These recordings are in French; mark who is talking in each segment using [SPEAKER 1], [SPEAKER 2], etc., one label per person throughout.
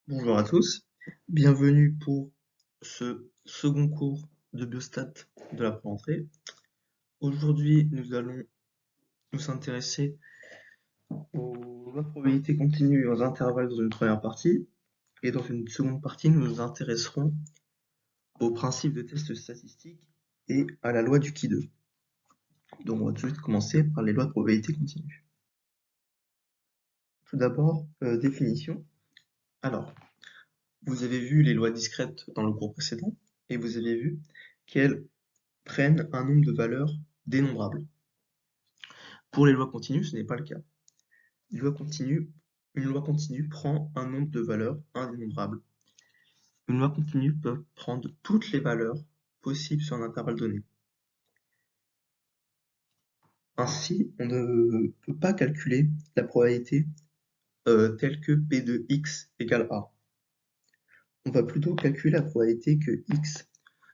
[SPEAKER 1] Bonjour à tous, bienvenue pour ce second cours de biostat de la rentrée. Aujourd'hui, nous allons nous intéresser aux lois de probabilité continue et aux intervalles dans une première partie. Et dans une seconde partie, nous nous intéresserons aux principes de test statistique et à la loi du qui-2. Donc on va tout de suite commencer par les lois de probabilité continue. Tout d'abord, définition. Alors, vous avez vu les lois discrètes dans le cours précédent, et vous avez vu qu'elles prennent un nombre de valeurs dénombrables. Pour les lois continues, ce n'est pas le cas. Une loi continue prend un nombre de valeurs indénombrables. Une loi continue peut prendre toutes les valeurs possibles sur un intervalle donné. Ainsi, on ne peut pas calculer la probabilité telle que P de x égale A. On va plutôt calculer la probabilité que x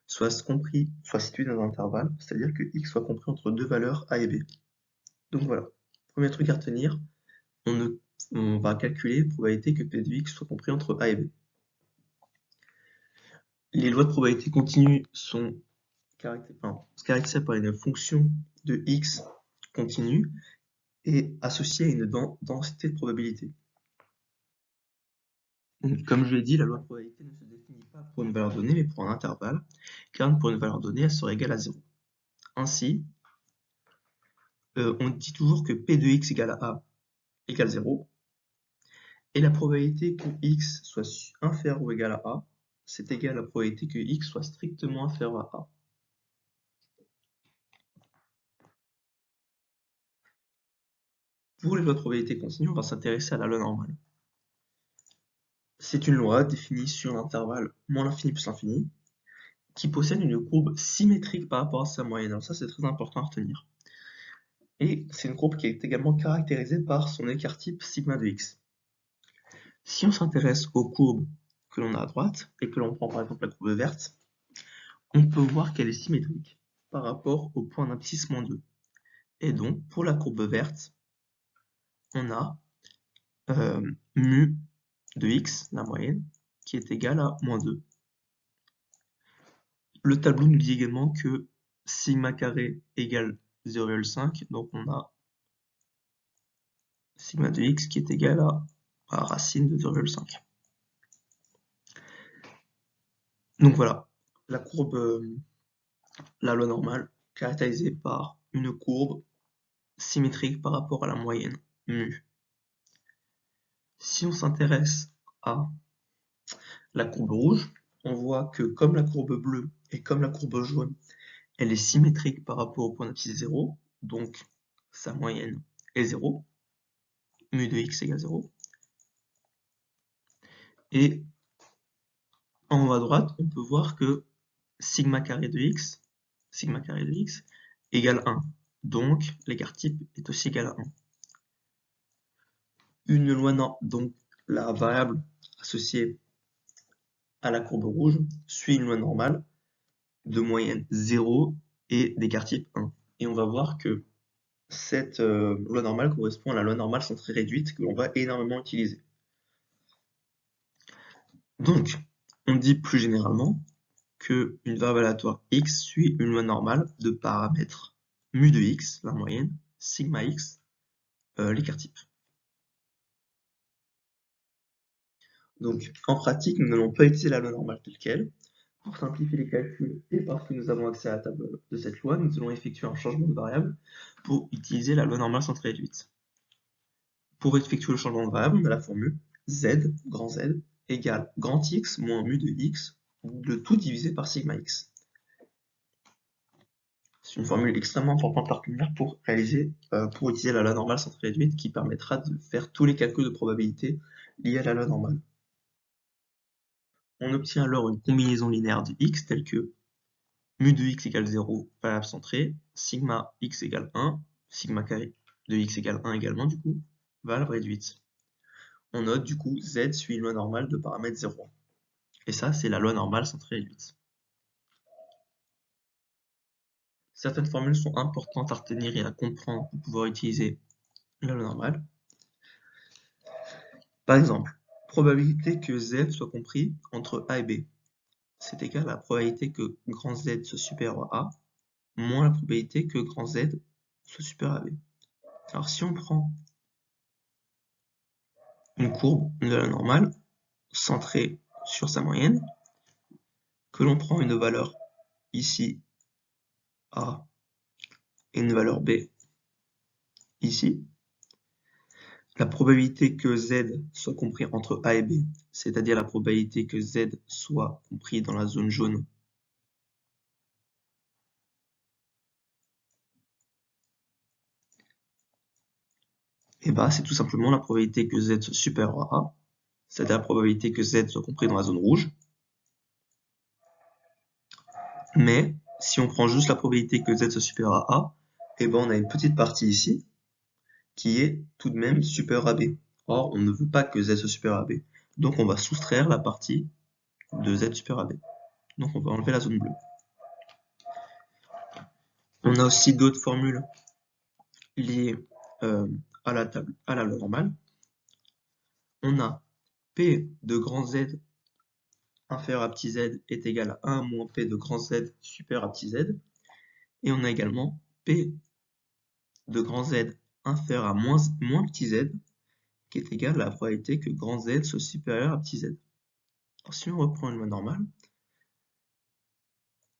[SPEAKER 1] soit situé dans un intervalle, c'est-à-dire que x soit compris entre deux valeurs A et B. Donc voilà, premier truc à retenir, on va calculer la probabilité que P de x soit compris entre A et B. Les lois de probabilité continue sont caractérisées par une fonction de x continue et associée à une densité de probabilité. Comme je l'ai dit, la loi de probabilité ne se définit pas pour une valeur donnée, mais pour un intervalle, car pour une valeur donnée, elle sera égale à 0. Ainsi, on dit toujours que P de x égale à A égale 0, et la probabilité que x soit inférieur ou égal à A, c'est égal à la probabilité que x soit strictement inférieur à A. Pour les lois de probabilité continue, on va s'intéresser à la loi normale. C'est une loi définie sur l'intervalle moins l'infini plus l'infini, qui possède une courbe symétrique par rapport à sa moyenne. Alors ça, c'est très important à retenir. Et c'est une courbe qui est également caractérisée par son écart type sigma de x. Si on s'intéresse aux courbes que l'on a à droite, et que l'on prend par exemple la courbe verte, on peut voir qu'elle est symétrique par rapport au point d'abscisse -2. Et donc, pour la courbe verte, on a mu de x, la moyenne, qui est égale à -2. Le tableau nous dit également que sigma carré égale 0,5, donc on a sigma de x qui est égal à racine de 0,5. Donc voilà, la loi normale, caractérisée par une courbe symétrique par rapport à la moyenne, mu. Si on s'intéresse à la courbe rouge, on voit que comme la courbe bleue et comme la courbe jaune, elle est symétrique par rapport au point d'abscisse 0, donc sa moyenne est 0, mu de x égale 0. Et en haut à droite, on peut voir que sigma carré de x égale 1. Donc l'écart type est aussi égal à 1. Une loi donc la variable associée à la courbe rouge suit une loi normale de moyenne 0 et d'écart type 1. Et on va voir que cette loi normale correspond à la loi normale centrée réduite que l'on va énormément utiliser. Donc, on dit plus généralement qu'une variable aléatoire x suit une loi normale de paramètres mu de x, la moyenne, sigma x, l'écart type. Donc, en pratique, nous n'allons pas utiliser la loi normale telle qu'elle. Pour simplifier les calculs et parce que nous avons accès à la table de cette loi, nous allons effectuer un changement de variable pour utiliser la loi normale centrée réduite. Pour effectuer le changement de variable, on a la formule z, grand Z, égale grand X moins mu de X, le tout divisé par sigma X. C'est une formule extrêmement importante à retenir pour utiliser la loi normale centrée réduite qui permettra de faire tous les calculs de probabilité liés à la loi normale. On obtient alors une combinaison linéaire de x telle que mu de x égale 0, variable centrée, sigma x égale 1, sigma carré de x égale 1 également du coup, variable réduite. On note du coup z suit une loi normale de paramètre 0. Et ça, c'est la loi normale centrée réduite. Certaines formules sont importantes à retenir et à comprendre pour pouvoir utiliser la loi normale. Par exemple, probabilité que Z soit compris entre A et B, c'est égal à la probabilité que grand Z soit supérieur à A, moins la probabilité que grand Z soit supérieur à B. Alors si on prend une courbe de la normale, centrée sur sa moyenne, que l'on prend une valeur ici A et une valeur B ici, la probabilité que Z soit compris entre A et B, c'est-à-dire la probabilité que Z soit compris dans la zone jaune, et bah c'est tout simplement la probabilité que Z soit supérieur à A, c'est-à-dire la probabilité que Z soit compris dans la zone rouge. Mais si on prend juste la probabilité que Z soit supérieur à A, et ben on a une petite partie ici qui est tout de même supérieure à B. Or, on ne veut pas que Z soit supérieur à B. Donc on va soustraire la partie de Z supérieur à B. Donc on va enlever la zone bleue. On a aussi d'autres formules liées à la loi normale. On a P de grand Z inférieur à petit z est égal à 1 moins P de grand Z supérieur à petit z. Et on a également P de grand Z inférieur à moins petit z qui est égal à la probabilité que grand Z soit supérieur à petit z. Alors, si on reprend une loi normale,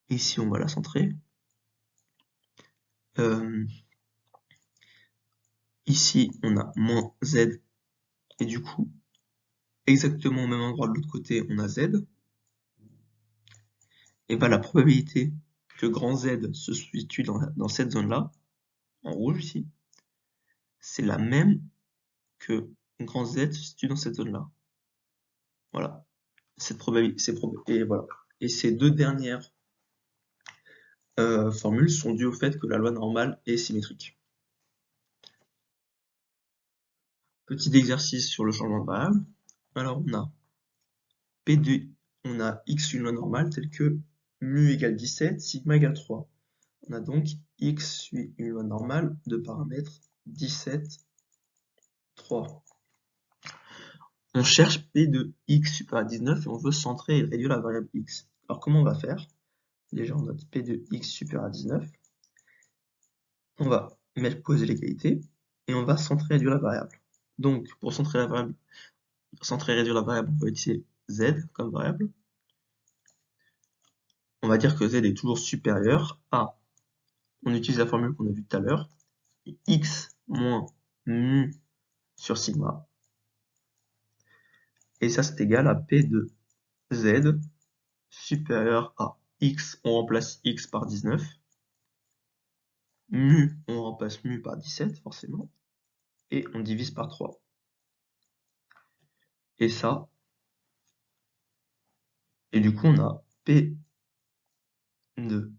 [SPEAKER 1] ici on va la centrer. Ici on a moins Z et du coup exactement au même endroit de l'autre côté on a Z. Et bien la probabilité que grand Z se situe dans cette zone-là, en rouge ici, c'est la même que grand Z se situe dans cette zone-là. Voilà. Cette probabilité, et voilà. Et ces deux dernières formules sont dues au fait que la loi normale est symétrique. Petit exercice sur le changement de variable. Alors on a P2, on a x une loi normale telle que mu égale 17, sigma égale 3. On a donc x suit une loi normale de paramètres 17, 3. On cherche P de x supérieur à 19 et on veut centrer et réduire la variable x. Alors comment on va faire? Déjà on note P de x supérieur à 19. On va mettre poser l'égalité et on va centrer et réduire la variable. Donc pour centrer la variable, centrer et réduire la variable, on va utiliser z comme variable. On va dire que z est toujours supérieur à, on utilise la formule qu'on a vue tout à l'heure, x moins mu sur sigma. Et ça c'est égal à P de z supérieur à x, on remplace x par 19, mu, on remplace mu par 17 forcément, et on divise par 3. Et ça, et du coup on a P de,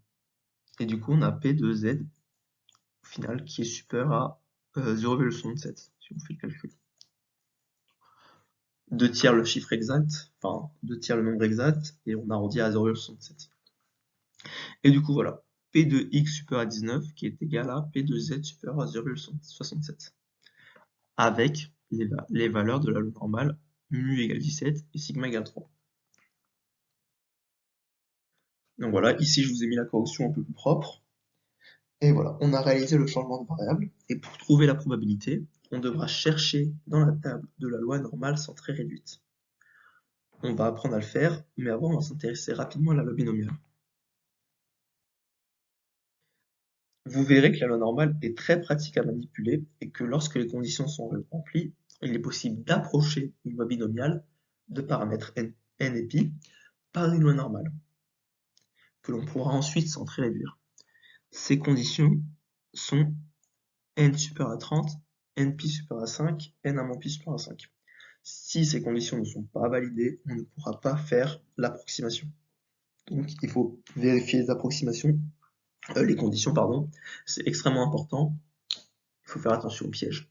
[SPEAKER 1] et du coup on a P de z au final qui est supérieur à 0,67 si on fait le calcul. 2 tiers le chiffre exact, enfin 2 tiers le nombre exact, et on arrondit à 0,67. Et du coup voilà, P de x supérieur à 19 qui est égal à P de z supérieur à 0,67. Avec les valeurs de la loi normale, mu égale 17 et sigma égale 3. Donc voilà, ici je vous ai mis la correction un peu plus propre. Et voilà, on a réalisé le changement de variable. Et pour trouver la probabilité, on devra chercher dans la table de la loi normale centrée réduite. On va apprendre à le faire, mais avant on va s'intéresser rapidement à la loi binomiale. Vous verrez que la loi normale est très pratique à manipuler et que lorsque les conditions sont remplies, il est possible d'approcher une loi binomiale de paramètres n et pi par une loi normale, que l'on pourra ensuite centrer réduire. Ces conditions sont n supérieur à 30, npi supérieur à 5, n à moins pi supérieur à 5. Si ces conditions ne sont pas validées, on ne pourra pas faire l'approximation. Donc il faut vérifier les approximations, les conditions, pardon. C'est extrêmement important. Il faut faire attention aux pièges.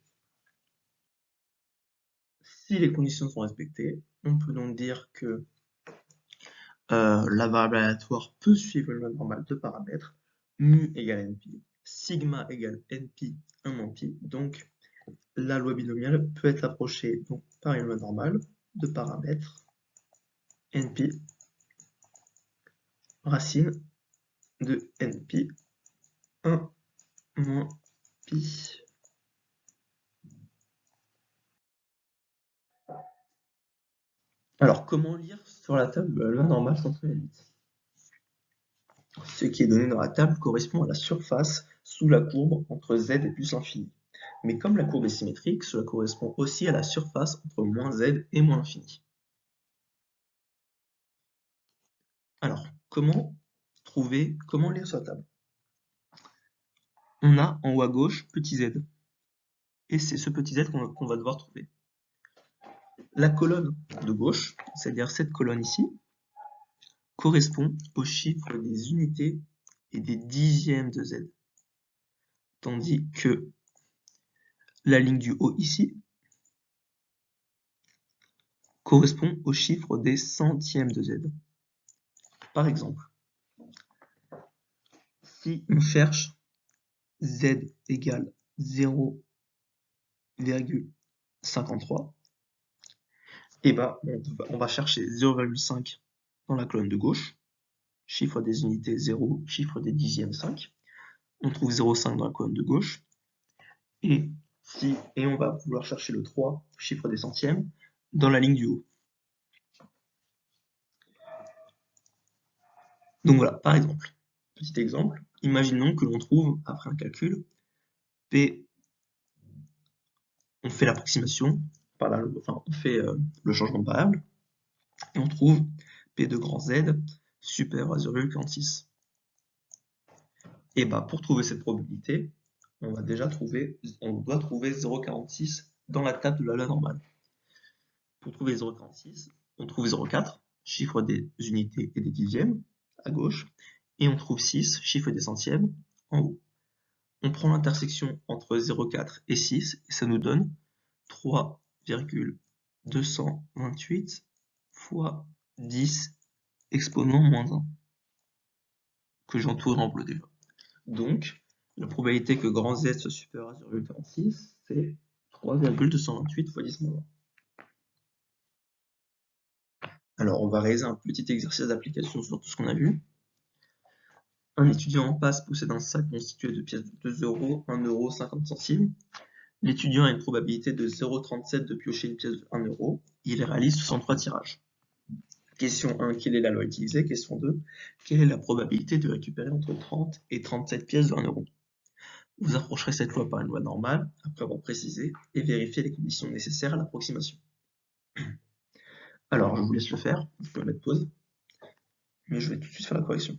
[SPEAKER 1] Si les conditions sont respectées, on peut donc dire que la variable aléatoire peut suivre une loi normale de paramètres, mu égale npi, sigma égale npi 1 moins pi, donc la loi binomiale peut être approchée donc, par une loi normale, de paramètres np racine de np 1 moins pi. Alors, comment lire sur la table la loi normale sans traîner limite? Ce qui est donné dans la table correspond à la surface sous la courbe entre z et plus l'infini. Mais comme la courbe est symétrique, cela correspond aussi à la surface entre moins z et moins l'infini. Alors, comment lire sur la table? On a en haut à gauche petit z, et c'est ce petit z qu'on va devoir trouver. La colonne de gauche, c'est-à-dire cette colonne ici, correspond au chiffre des unités et des dixièmes de z, tandis que la ligne du haut ici correspond au chiffre des centièmes de z. Par exemple, si on cherche z égale 0,53, et ben on va chercher 0,5 dans la colonne de gauche, chiffre des unités 0, chiffre des dixièmes 5. On trouve 0,5 dans la colonne de gauche, et on va vouloir chercher le 3, chiffre des centièmes, dans la ligne du haut. Donc voilà, par exemple, petit exemple, imaginons que l'on trouve, après un calcul, P, on fait l'approximation, on fait le changement de variable, et on trouve P de grand Z supérieur à 0,46. Et bah pour trouver cette probabilité, on doit trouver 0,46 dans la table de la loi normale. Pour trouver 0,46, on trouve 0,4, chiffre des unités et des dixièmes, à gauche, et on trouve 6, chiffre des centièmes, en haut. On prend l'intersection entre 0,4 et 6, et ça nous donne 3,228 fois 10 exponent moins 1, que j'entoure en bleu déjà. Donc, la probabilité que grand Z soit supérieur à 0,46, c'est 3,228 fois 10 moins 1. Alors, on va réaliser un petit exercice d'application sur tout ce qu'on a vu. Un étudiant en passe possède un sac constitué de pièces de 2 euros, 1 euro, 50 centimes. L'étudiant a une probabilité de 0,37 de piocher une pièce de 1 euro. Il réalise 63 tirages. Question 1, quelle est la loi utilisée? Question 2, quelle est la probabilité de récupérer entre 30 et 37 pièces de 1 euro? Vous approcherez cette loi par une loi normale, après avoir précisé et vérifié les conditions nécessaires à l'approximation. Alors, je vous laisse le faire, vous pouvez mettre pause, mais je vais tout de suite faire la correction.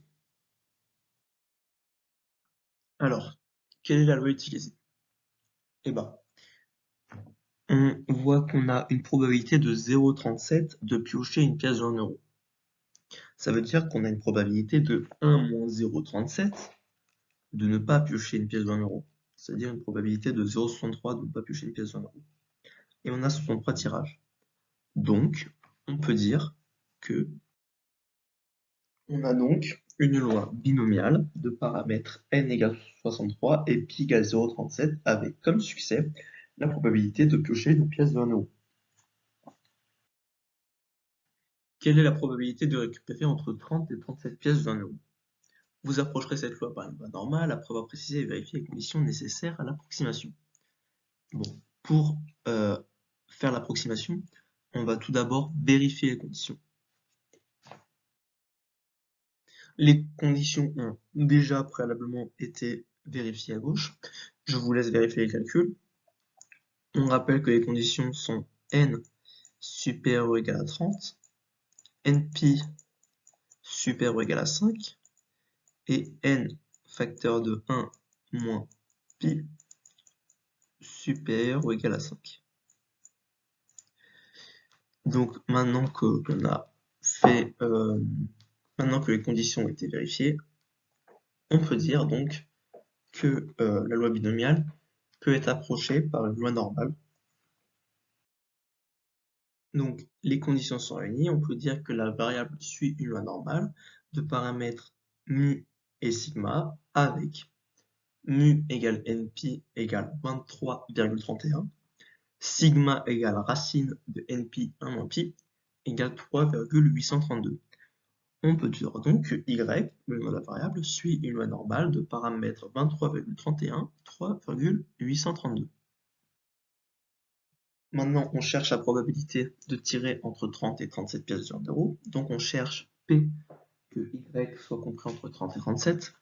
[SPEAKER 1] Alors, quelle est la loi utilisée? Eh ben, on voit qu'on a une probabilité de 0,37 de piocher une pièce de 1 euro. Ça veut dire qu'on a une probabilité de 1 moins 0,37 de ne pas piocher une pièce de 1 euro. C'est-à-dire une probabilité de 0,63 de ne pas piocher une pièce de 1 euro. Et on a 63 tirages. Donc, on peut dire que on a donc une loi binomiale de paramètres n égale 63 et pi égale 0,37 avec comme succès la probabilité de piocher une pièce de 1 euro. Quelle est la probabilité de récupérer entre 30 et 37 pièces de 1 euro? Vous approcherez cette loi par une loi normale après avoir précisé et vérifié les conditions nécessaires à l'approximation. Bon, pour faire l'approximation, on va tout d'abord vérifier les conditions. Les conditions ont déjà préalablement été vérifiées à gauche. Je vous laisse vérifier les calculs. On rappelle que les conditions sont n supérieur ou égal à 30, np supérieur ou égal à 5, et n facteur de 1 moins pi supérieur ou égal à 5. Donc maintenant qu'on a fait, maintenant que les conditions ont été vérifiées, on peut dire donc que la loi binomiale peut être approchée par une loi normale. Donc les conditions sont réunies, on peut dire que la variable suit une loi normale de paramètres mu et sigma avec mu égale np égale 23,31, sigma égale racine de npi 1 moins pi égale 3,832. On peut dire donc que y, le nom de la variable, suit une loi normale de paramètre 23,31, 3,832. Maintenant, on cherche la probabilité de tirer entre 30 et 37 pièces de 1 euro. Donc on cherche P que Y soit compris entre 30 et 37.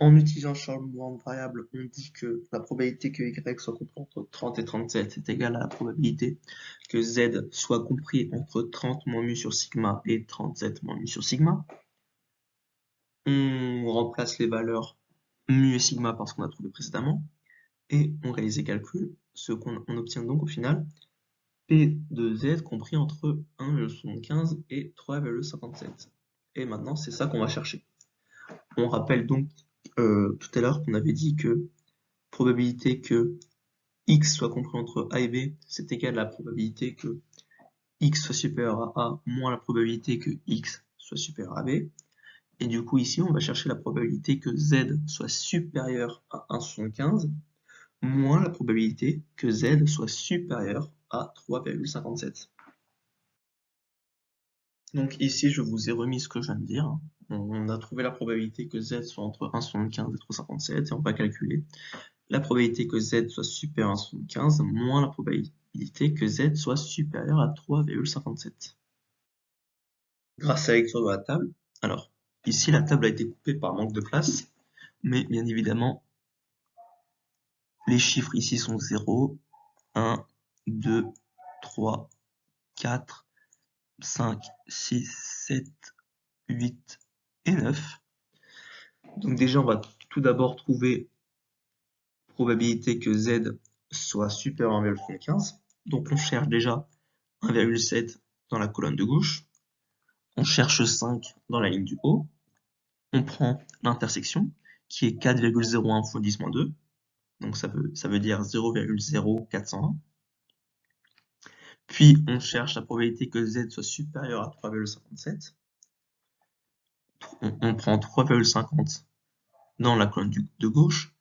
[SPEAKER 1] En utilisant le changement de variable, on dit que la probabilité que Y soit compris entre 30 et 37 est égale à la probabilité que Z soit compris entre 30 moins mu sur sigma et 37 moins mu sur sigma. On remplace les valeurs mu et sigma par ce qu'on a trouvé précédemment, et on réalise les calculs, ce qu'on obtient donc au final P de Z compris entre 1,75 et 3,57. Et maintenant, c'est ça qu'on va chercher. On rappelle donc tout à l'heure qu'on avait dit que probabilité que x soit compris entre a et b, c'est égal à la probabilité que x soit supérieur à a moins la probabilité que x soit supérieur à b. Et du coup, ici, on va chercher la probabilité que z soit supérieur à 1,75 moins la probabilité que z soit supérieur à 3,57. Donc ici, je vous ai remis ce que je viens de dire. On a trouvé la probabilité que z soit entre 1,75 et 3,57 et on va calculer la probabilité que z soit supérieur à 1,75 moins la probabilité que z soit supérieur à 3,57. Grâce à la lecture de la table, alors ici la table a été coupée par manque de place, mais bien évidemment les chiffres ici sont 0, 1, 2, 3, 4, 5, 6, 7, 8 et 9. Donc déjà on va tout d'abord trouver probabilité que z soit supérieur à 1,75. Donc on cherche déjà 1,7 dans la colonne de gauche. On cherche 5 dans la ligne du haut. On prend l'intersection qui est 4,01 fois 10-2. Donc ça veut dire 0,0401. Puis on cherche la probabilité que z soit supérieur à 3,57. On prend 3,50 dans la colonne de gauche,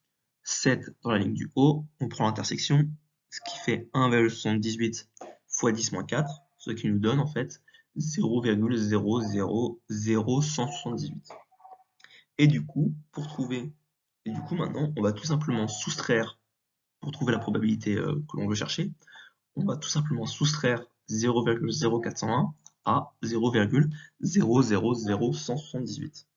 [SPEAKER 1] 7 dans la ligne du haut, on prend l'intersection, ce qui fait 1,78 fois 10-4, ce qui nous donne en fait 0,000178. Et du coup, maintenant, on va tout simplement soustraire, pour trouver la probabilité que l'on veut chercher, on va tout simplement soustraire 0,0401 à 0,000178.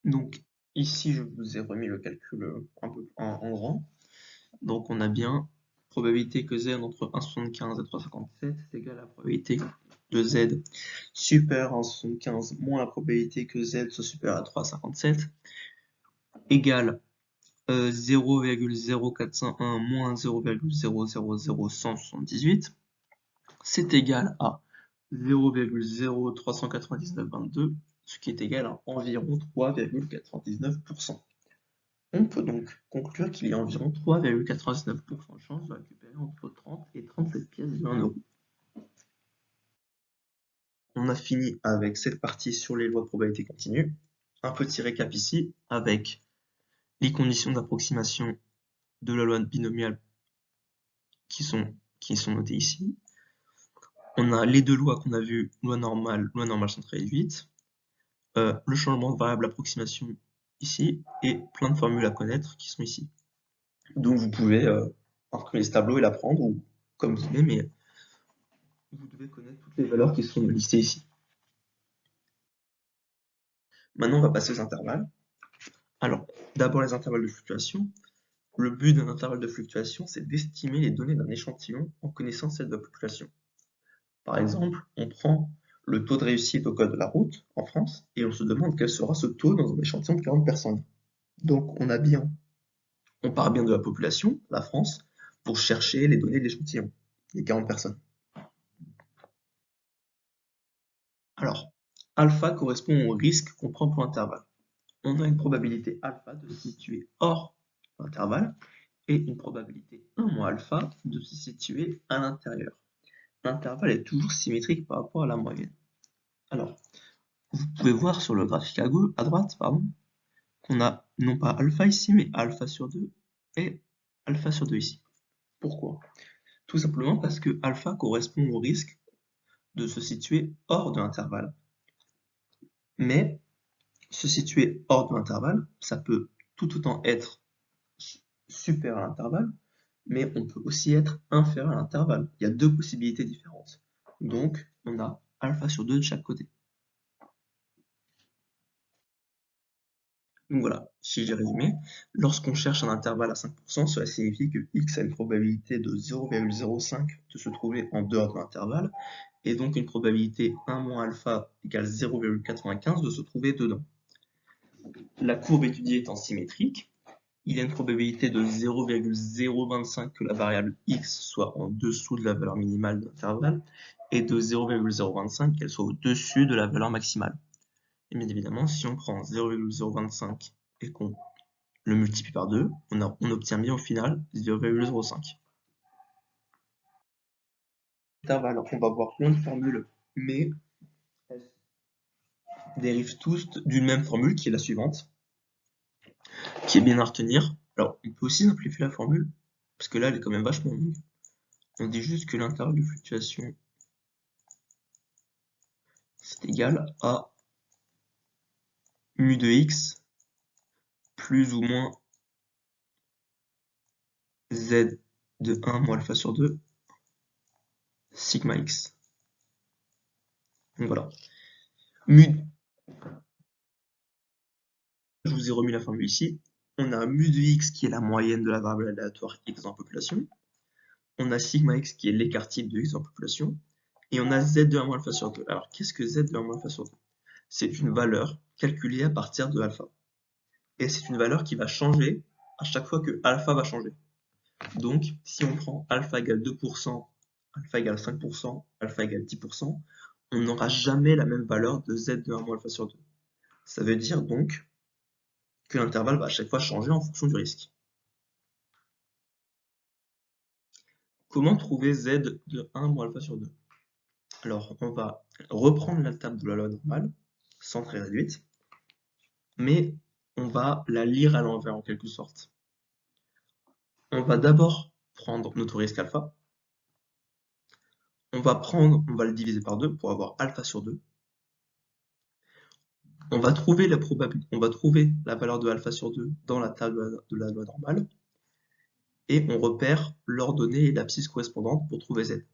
[SPEAKER 1] Donc ici, je vous ai remis le calcul un peu en grand. Donc on a bien probabilité que z entre 1,75 et 3,57 est égal à la probabilité de z supérieur à 1,75 moins la probabilité que z soit supérieur à 3,57 égale 0,0401 moins 0,000178. C'est égal à 0,039922, ce qui est égal à environ 3,99%. On peut donc conclure qu'il y a environ 3,99% de chances de récupérer entre 30 et 37 pièces de 1 euro. On a fini avec cette partie sur les lois de probabilité continue. Un petit récap ici avec les conditions d'approximation de la loi binomiale qui sont notées ici. On a les deux lois qu'on a vues, loi normale centrée 8, le changement de variable approximation ici, et plein de formules à connaître qui sont ici. Donc vous pouvez imprimer ce tableau et l'apprendre, ou comme vous voulez, mais vous devez connaître toutes les valeurs qui sont listées ici. Maintenant, on va passer aux intervalles. Alors, d'abord les intervalles de fluctuation. Le but d'un intervalle de fluctuation, c'est d'estimer les données d'un échantillon en connaissant celle de la population. Par exemple, on prend le taux de réussite au code de la route en France et on se demande quel sera ce taux dans un échantillon de 40 personnes. Donc on part bien de la population, la France, pour chercher les données de l'échantillon, les 40 personnes. Alors, alpha correspond au risque qu'on prend pour l'intervalle. On a une probabilité alpha de se situer hors l'intervalle et une probabilité 1 moins alpha de se situer à l'intérieur. L'intervalle est toujours symétrique par rapport à la moyenne. Alors, vous pouvez voir sur le graphique à droite, qu'on a non pas alpha ici, mais alpha sur 2 et alpha sur 2 ici. Pourquoi? Tout simplement parce que alpha correspond au risque de se situer hors de l'intervalle. Mais se situer hors de l'intervalle, ça peut tout autant être supérieur à l'intervalle, mais on peut aussi être inférieur à l'intervalle. Il y a deux possibilités différentes. Donc, on a alpha sur 2 de chaque côté. Donc voilà, si j'ai résumé, lorsqu'on cherche un intervalle à 5%, cela signifie que x a une probabilité de 0,05 de se trouver en dehors de l'intervalle, et donc une probabilité 1 moins alpha égale 0,95 de se trouver dedans. La courbe étudiée étant symétrique, il y a une probabilité de 0,025 que la variable x soit en dessous de la valeur minimale de l'intervalle, et de 0,025 qu'elle soit au-dessus de la valeur maximale. Et bien évidemment, si on prend 0,025 et qu'on le multiplie par 2, on obtient bien au final 0,05. Intervalle, on va voir plein de formules, mais elles dérivent tous d'une même formule qui est la suivante, qui est bien à retenir. Alors, on peut aussi simplifier la formule, parce que là, elle est quand même vachement longue. On dit juste que l'intervalle de fluctuation c'est égal à mu de x plus ou moins z de 1 moins alpha sur 2 sigma x. Donc voilà. Je vous ai remis la formule ici. On a mu de x qui est la moyenne de la variable aléatoire x en population. On a sigma x qui est l'écart type de x en population. Et on a z de 1 moins alpha sur 2. Alors, qu'est-ce que z de 1 moins alpha sur 2? C'est une valeur calculée à partir de alpha. Et c'est une valeur qui va changer à chaque fois que alpha va changer. Donc, si on prend alpha égale 2%, alpha égale 5%, alpha égale 10%, on n'aura jamais la même valeur de z de 1 moins alpha sur 2. Ça veut dire donc que l'intervalle va à chaque fois changer en fonction du risque. Comment trouver z de 1 moins alpha sur 2? Alors, on va reprendre la table de la loi normale, sans très réduite, mais on va la lire à l'envers en quelque sorte. On va d'abord prendre notre risque alpha, on va le diviser par 2 pour avoir alpha sur 2. On va trouver la valeur de alpha sur 2 dans la table de la loi normale, et on repère l'ordonnée et l'abscisse correspondante pour trouver z.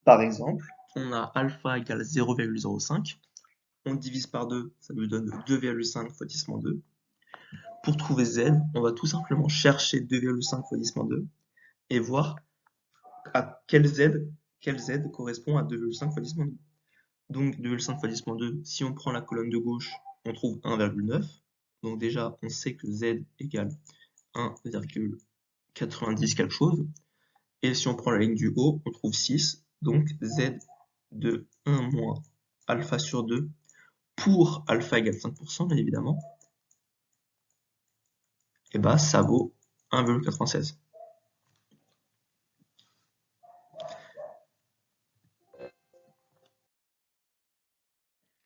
[SPEAKER 1] Par exemple, on a alpha égale 0,05, on divise par 2, ça nous donne 2,5 fois 10 moins 2. Pour trouver z, on va tout simplement chercher 2,5 fois 10 moins 2 et voir à quel z correspond à 2,5 fois 10 moins 2. Donc 2,5 fois 10 moins 2, si on prend la colonne de gauche, on trouve 1,9. Donc déjà, on sait que z égale 1,90 quelque chose. Et si on prend la ligne du haut, on trouve 6. Donc z de 1 moins alpha sur 2 pour alpha égale 5%, bien évidemment, et bah ça vaut 1,96.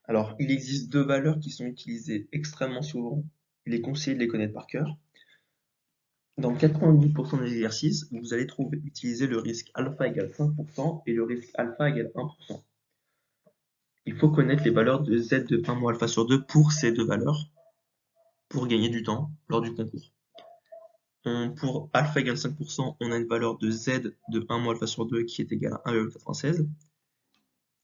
[SPEAKER 1] Alors, il existe deux valeurs qui sont utilisées extrêmement souvent. Il est conseillé de les connaître par cœur. Dans 90% des exercices, vous allez utiliser le risque alpha égale 5% et le risque alpha égale 1%. Il faut connaître les valeurs de z de 1 moins alpha sur 2 pour ces deux valeurs, pour gagner du temps lors du concours. Pour alpha égale 5%, on a une valeur de z de 1 moins alpha sur 2 qui est égale à 1,96.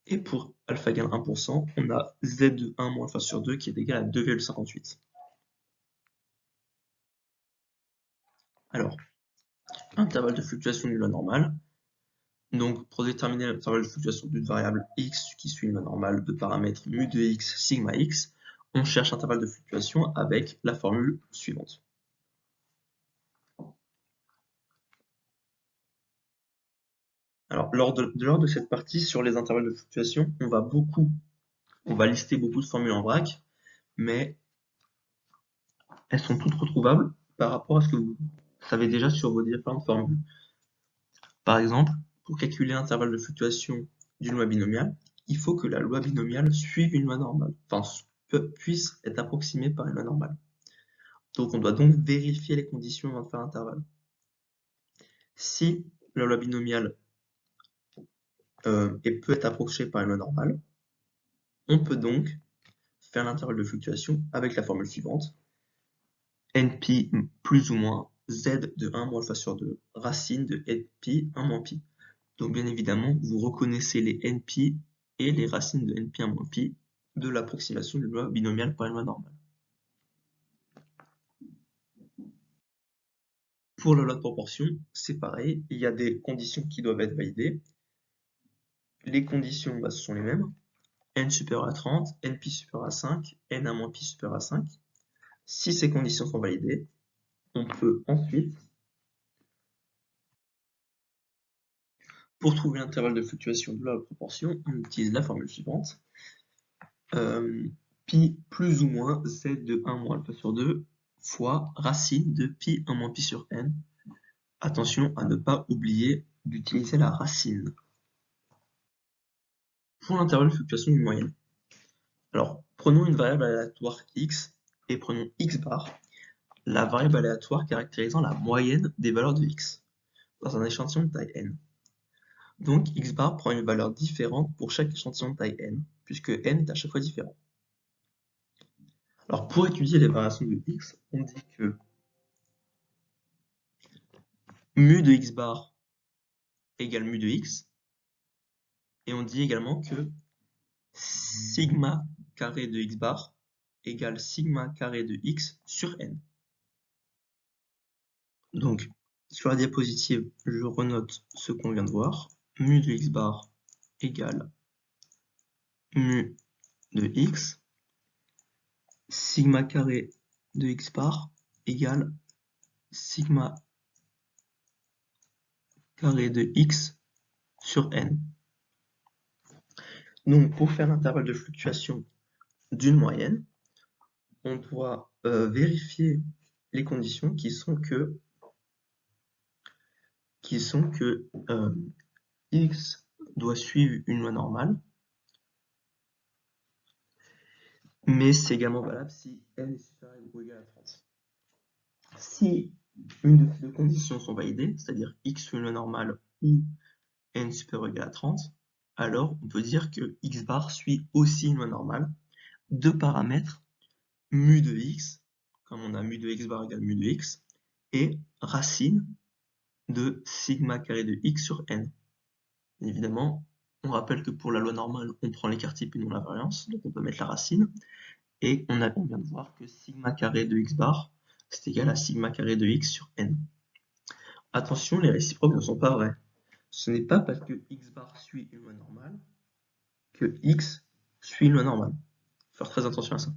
[SPEAKER 1] Et pour alpha égale 1%, on a z de 1 moins alpha sur 2 qui est égal à 2,58. Alors, intervalle de fluctuation d'une loi normale. Donc, pour déterminer l'intervalle de fluctuation d'une variable x qui suit une loi normale de paramètres mu de x sigma x, on cherche l'intervalle de fluctuation avec la formule suivante. Alors, lors de cette partie sur les intervalles de fluctuation, on va lister beaucoup de formules en vrac, mais elles sont toutes retrouvables par rapport à ce que vous savez déjà sur vos différentes formules. Par exemple, pour calculer l'intervalle de fluctuation d'une loi binomiale, il faut que la loi binomiale suive une loi normale, enfin puisse être approximée par une loi normale. Donc on doit donc vérifier les conditions avant de faire l'intervalle. Si la loi binomiale peut être approchée par une loi normale, on peut donc faire l'intervalle de fluctuation avec la formule suivante. npi plus ou moins z de 1 moins alpha sur 2, racine de npi 1 moins pi. Donc bien évidemment, vous reconnaissez les npi et les racines de npi 1 moins pi de l'approximation d'une loi binomiale par une loi normale. Pour la loi de proportion, c'est pareil, il y a des conditions qui doivent être validées. Les conditions, ce sont les mêmes. N supérieur à 30, npi supérieur à 5, n1 moins pi supérieur à 5. Si ces conditions sont validées, on peut ensuite, pour trouver l'intervalle de fluctuation de la proportion, on utilise la formule suivante. Pi plus ou moins z de 1 moins alpha sur 2 fois racine de pi 1 moins pi sur n. Attention à ne pas oublier d'utiliser la racine. Pour l'intervalle de fluctuation d'une moyenne. Alors, prenons une variable aléatoire x et prenons x bar, la variable aléatoire caractérisant la moyenne des valeurs de x dans un échantillon de taille n. Donc x bar prend une valeur différente pour chaque échantillon de taille n, puisque n est à chaque fois différent. Alors pour étudier les variations de x, on dit que mu de x bar égale mu de x, et on dit également que sigma carré de x bar égale sigma carré de x sur n. Donc sur la diapositive, je renote ce qu'on vient de voir. Mu de x bar égale mu de x, sigma carré de x bar égale sigma carré de x sur n. Donc pour faire l'intervalle de fluctuation d'une moyenne, on doit vérifier les conditions qui sont que x doit suivre une loi normale, mais c'est également valable si n est supérieur ou égal à 30. Si une de ces deux conditions sont validées, c'est-à-dire x suit une loi normale ou n supérieur ou égal à 30, alors on peut dire que x bar suit aussi une loi normale. Deux paramètres, mu de x, comme on a mu de x bar égale mu de x, et racine de sigma carré de x sur n. Évidemment, on rappelle que pour la loi normale, on prend l'écart type et non la variance, donc on peut mettre la racine, et on vient de voir que sigma carré de x bar, c'est égal à sigma carré de x sur n. Attention, les réciproques ne sont pas vrais. Ce n'est pas parce que x bar suit une loi normale que x suit une loi normale. Il faut faire très attention à ça.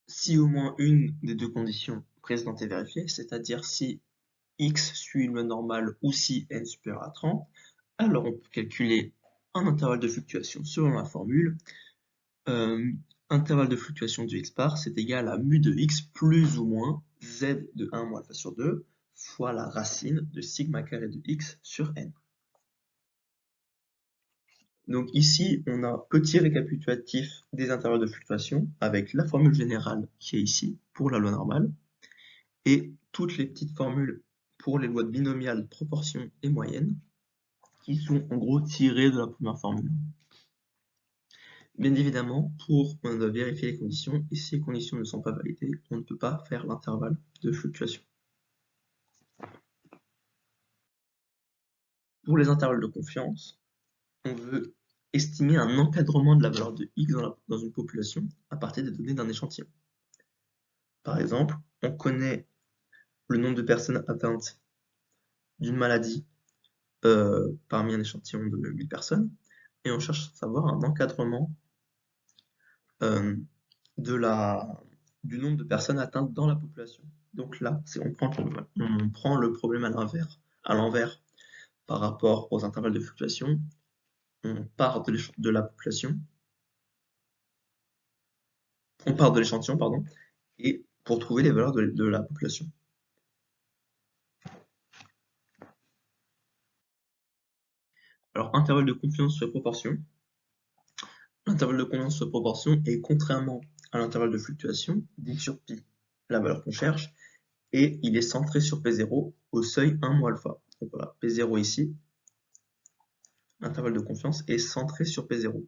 [SPEAKER 1] Si au moins une des deux conditions précédentes est vérifiée, c'est-à-dire si x suit une loi normale ou si n supérieur à 30, alors on peut calculer un intervalle de fluctuation selon la formule. Intervalle de fluctuation de x bar, c'est égal à mu de x plus ou moins z de 1 moins alpha sur 2 fois la racine de sigma carré de x sur n. Donc ici, on a un petit récapitulatif des intervalles de fluctuation avec la formule générale qui est ici pour la loi normale et toutes les petites formules pour les lois de binomiales, proportion et moyenne qui sont en gros tirées de la première formule. Bien évidemment, on doit vérifier les conditions, et si les conditions ne sont pas validées, on ne peut pas faire l'intervalle de fluctuation. Pour les intervalles de confiance, on veut estimer un encadrement de la valeur de x dans une population à partir des données d'un échantillon. Par exemple, on connaît le nombre de personnes atteintes d'une maladie parmi un échantillon de 1000 personnes, et on cherche à savoir un encadrement du nombre de personnes atteintes dans la population. Donc là, on prend le problème à l'envers par rapport aux intervalles de fluctuation. On part de la population, on part de l'échantillon, pardon, et pour trouver les valeurs de la population. Alors, intervalle de confiance sur proportion. L'intervalle de confiance de proportion est, contrairement à l'intervalle de fluctuation, dit sur pi, la valeur qu'on cherche, et il est centré sur P0 au seuil 1 moins alpha. Donc voilà, P0 ici, l'intervalle de confiance est centré sur P0.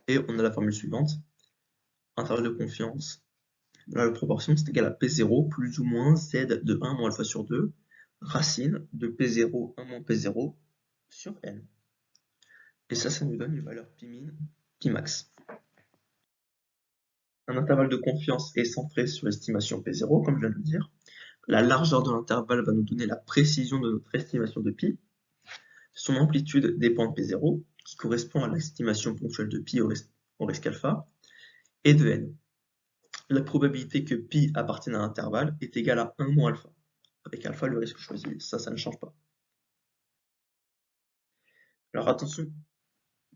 [SPEAKER 1] Et on a la formule suivante, intervalle de confiance, la proportion c'est égal à P0 plus ou moins Z de 1 moins alpha sur 2, racine de P0 1 moins P0 sur N. Et ça nous donne une valeur pi min, pi max. Un intervalle de confiance est centré sur l'estimation P0, comme je viens de le dire. La largeur de l'intervalle va nous donner la précision de notre estimation de pi. Son amplitude dépend de P0, qui correspond à l'estimation ponctuelle de pi au risque alpha, et de n. La probabilité que pi appartienne à l'intervalle est égale à 1 moins alpha, avec alpha le risque choisi. Ça ne change pas. Alors attention,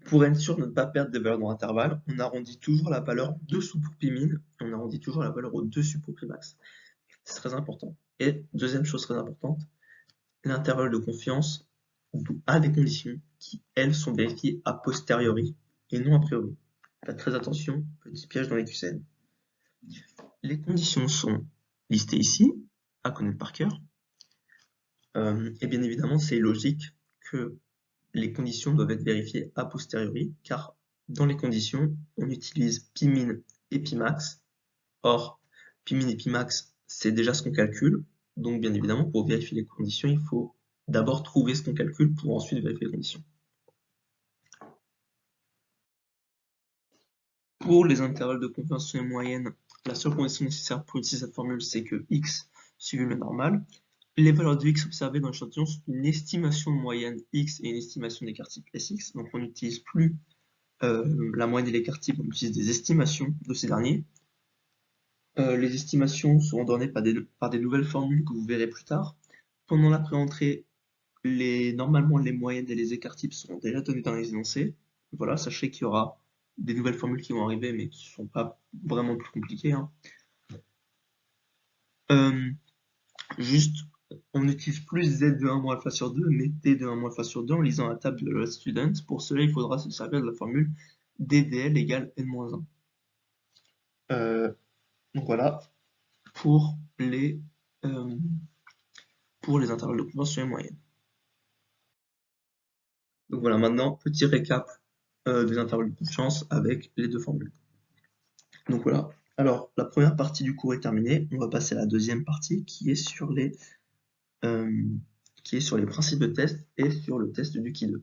[SPEAKER 1] pour être sûr de ne pas perdre des valeurs dans l'intervalle, on arrondit toujours la valeur dessous pour pi min, et on arrondit toujours la valeur au-dessus pour pi max. C'est très important. Et deuxième chose très importante, l'intervalle de confiance a des conditions qui, elles, sont vérifiées a posteriori et non a priori. Faites très attention, petit piège dans les QCM. Les conditions sont listées ici, à connaître par cœur. Et bien évidemment, c'est logique que les conditions doivent être vérifiées a posteriori, car dans les conditions, on utilise pi min et pi max. Or, pi min et pi max, c'est déjà ce qu'on calcule. Donc, bien évidemment, pour vérifier les conditions, il faut d'abord trouver ce qu'on calcule pour ensuite vérifier les conditions. Pour les intervalles de confiance sur les moyennes, la seule condition nécessaire pour utiliser cette formule, c'est que x suive le normal. Les valeurs de x observées dans l'échantillon sont une estimation de moyenne x et une estimation d'écart type Sx. Donc on n'utilise plus la moyenne et l'écart type, on utilise des estimations de ces derniers. Les estimations seront données par des nouvelles formules que vous verrez plus tard. Pendant la pré-entrée, normalement les moyennes et les écarts types seront déjà donnés dans les énoncés. Voilà, sachez qu'il y aura des nouvelles formules qui vont arriver, mais qui ne sont pas vraiment plus compliquées. Hein. Juste, on n'utilise plus Z de 1 moins alpha sur 2, mais T de 1 moins alpha sur 2 en lisant la table de la student. Pour cela, il faudra se servir de la formule DDL égale N-1. Donc voilà, pour les intervalles de confiance sur les moyennes. Donc voilà, maintenant, petit récap des intervalles de confiance avec les deux formules. Donc voilà, alors la première partie du cours est terminée, on va passer à la deuxième partie qui est sur les principes de test et sur le test du Ki 2.